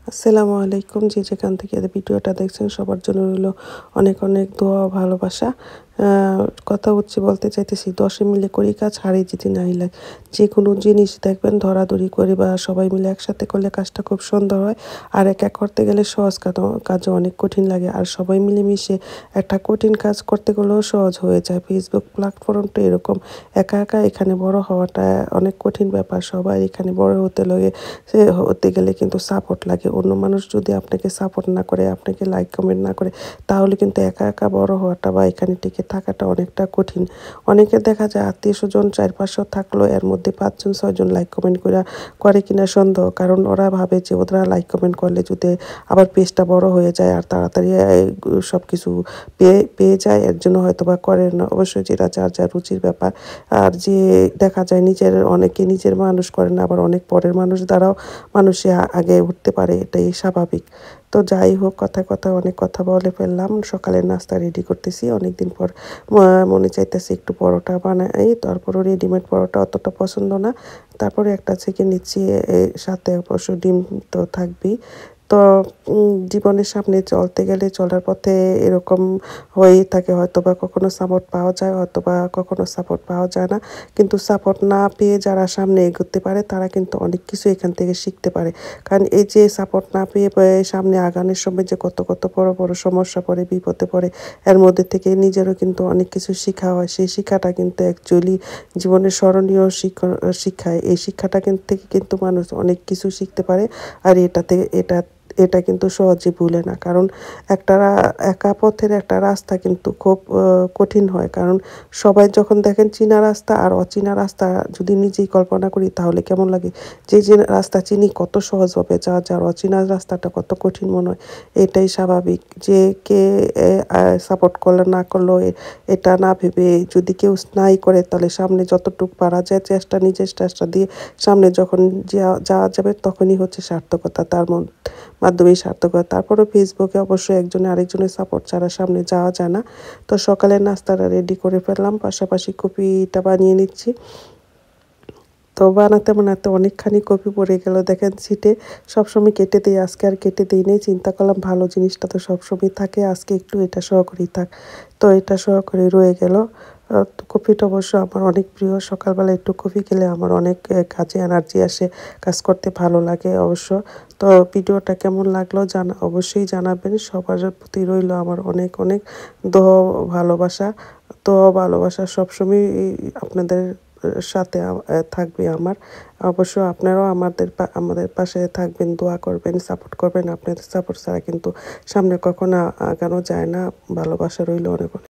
আসসালামু আলাইকুম। যে যেখান থেকে ভিডিওটা দেখছেন সবার জন্য রইল অনেক অনেক দোয়া ও ভালোবাসা। কথা হচ্ছে বলতে চাইতেছি 10 মিলে করি কাজ হারি যদি নাই লাগে। যে কোনো জিনিস দেখবেন ধরাধরি করে বা সবাই মিলে একসাথে করলে কাজটা খুব সুন্দর হয়। আর একা করতে গেলে সহজ কাজও অনেক কঠিন লাগে। আর সবাই মিলেমিশে একটা কঠিন কাজ করতে গেলেও সহজ হয়ে যায়। ফেসবুক প্ল্যাটফর্মটা এরকম, একা একা এখানে বড় হওয়াটা অনেক কঠিন ব্যাপার। সবাই এখানে বড় হতে গেলে কিন্তু সাপোর্ট লাগে। অন্য মানুষ যদি আপনাকে সাপোর্ট না করে, আপনাকে লাইক কমেন্ট না করে, তাহলে কিন্তু একা একা বড় হওয়াটা বা এখানে টিকে থাকাটা অনেকটা কঠিন। অনেকে দেখা যায় আত্মীয় স্বজন 4-500 থাকলেও এর মধ্যে 5-6 জন লাইক কমেন্ট করে কিনা সন্দেহ। কারণ ওরা ভাবে যে ওরা লাইক কমেন্ট করলে যদি আবার পেজটা বড় হয়ে যায় আর তাড়াতাড়ি সব কিছু পেয়ে যায়, এর জন্য হয়তো বা করে না। অবশ্যই যেটা যার যার রুচির ব্যাপার। আর যে দেখা যায় অনেকে নিজের মানুষ করে না, আবার অনেক পরের মানুষ দ্বারাও মানুষে আগে উঠতে পারে, এটাই স্বাভাবিক। তো যাই হোক, কথা অনেক কথা বলে ফেললাম। সকালের নাস্তা রেডি করতেছি। অনেকদিন পর মনে চাইতেছে একটু পরোটা বানাই, তারপরও রেডিমেড পরোটা অতটা পছন্দ না। তারপরে একটা থেকে নিচ্ছি, সাথে অবশ্য ডিম তো থাকবেই। তো জীবনের সামনে চলতে গেলে চলার পথে এরকম হয়েই থাকে, হয়তো বা কখনো সাপোর্ট পাওয়া যায়, হয়তো বা কখনো সাপোর্ট পাওয়া যায় না। কিন্তু সাপোর্ট না পেয়ে যারা সামনে এগোতে পারে তারা কিন্তু অনেক কিছু এখান থেকে শিখতে পারে। কারণ এই যে সাপোর্ট না পেয়ে সামনে আগানোর সময় যে কত কত বড় বড় সমস্যা পড়ে, বিপদে পড়ে, এর মধ্যে থেকে নিজেরও কিন্তু অনেক কিছু শিক্ষা হয়। সেই শিক্ষাটা কিন্তু অ্যাকচুয়ালি জীবনের স্মরণীয় শিক্ষায়। এই শিক্ষাটা থেকে কিন্তু মানুষ অনেক কিছু শিখতে পারে। আর এটা কিন্তু সহজে ভুলে না। কারণ একা পথের একটা রাস্তা কিন্তু খুব কঠিন হয়। কারণ সবাই যখন দেখেন চেনা রাস্তা আর অচেনা রাস্তা যদি নিজেই কল্পনা করি তাহলে কেমন লাগে। যে রাস্তা চিনি কত সহজভাবে যার অচেনা রাস্তাটা কত কঠিন মনে হয়। এটাই স্বাভাবিক। যে কে সাপোর্ট করলে না করলো এটা না ভেবে যদি কেউ নাই করে, তাহলে সামনে যতটুকু পারা যায় নিজের চেষ্টা দিয়ে সামনে যখন যাওয়া যাবে তখনই হচ্ছে সার্থকতা। তার মাধ্যমেই সার্থকতা। তারপরেও ফেসবুকে অবশ্যই একজনে আরেকজনের সাপোর্ট ছাড়া সামনে যাওয়া যায় না। তো সকালের নাস্তাটা রেডি করে ফেললাম, পাশাপাশি কপিটা বানিয়ে নিচ্ছি। তো বানাতে বানাতে অনেকখানি কপি পড়ে গেল, দেখেন ছিটে। সবসময় কেটে দিই, আজকে আর কেটে দিই নেই। চিন্তা করলাম ভালো জিনিসটা তো সবসময় থাকে, আজকে একটু এটা সহকারেই থাক। তো এটা সহকারে রয়ে গেল। কপিটা অবশ্য আমার অনেক প্রিয়। সকালবেলা একটু কফি খেলে আমার অনেক কাজে এনার্জি আসে, কাজ করতে ভালো লাগে অবশ্য। তো ভিডিওটা কেমন লাগলো অবশ্যই জানাবেন। সবার প্রতি রইল আমার অনেক অনেক দোয়া ভালোবাসা। ভালোবাসা সবসময় আপনাদের সাথে থাকবে আমার। অবশ্য আপনারাও আমাদের পাশে থাকবেন, দোয়া করবেন, সাপোর্ট করবেন। আপনাদের সাপোর্ট ছাড়া কিন্তু সামনে কখনো আগানো যায় না। ভালোবাসা রইল অনেক অনেক।